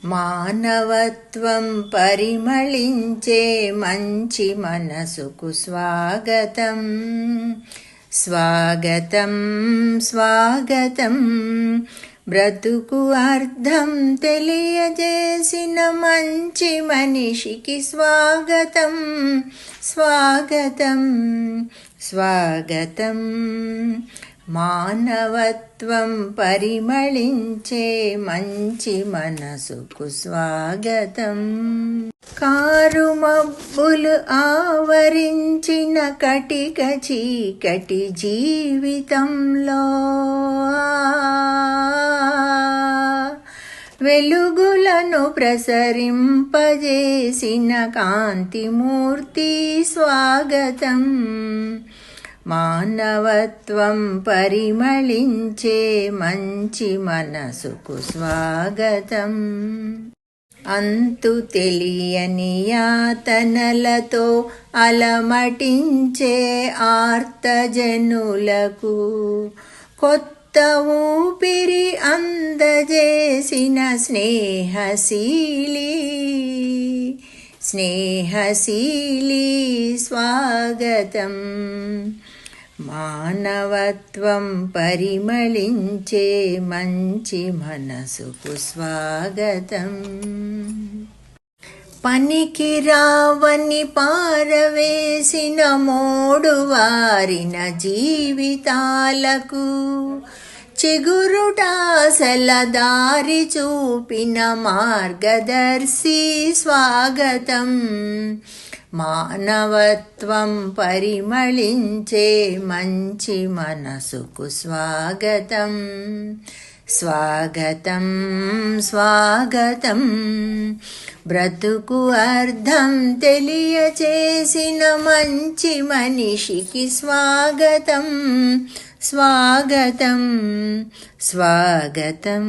మానవత్వం పరిమళించే మంచి మనసుకు స్వాగతం స్వాగతం స్వాగతం. బ్రతుకు అర్థం తెలియజేసిన మంచి మనిషికి స్వాగతం స్వాగతం స్వాగతం. మానవత్వం పరిమళించే మంచి మనసుకు స్వాగతం. కారు మబ్బులు ఆవరించిన కటిక చీకటి జీవితంలో వెలుగులను ప్రసరింపజేసిన కాంతిమూర్తి స్వాగతం. మానవత్వం పరిమళించే మంచి మనసుకు స్వాగతం. అంతు తెలియని యాతనలతో అలమటించే ఆర్తజనులకు కొత్త ఊపిరి అందజేసిన స్నేహశీలి స్వాగతం. మానవత్వం పరిమళించే మంచి మనసుకు స్వాగతం. పనికి రావని పారవేసిన మోడు వారిన జీవితాలకు చిగురుటాసల దారి చూపిన మార్గదర్శి స్వాగతం. మానవత్వం పరిమళించే మంచి మనసుకు స్వాగతం స్వాగతం స్వాగతం. బ్రతుకు అర్థం తెలియచేసిన మంచి మనిషికి స్వాగతం స్వాగతం స్వాగతం.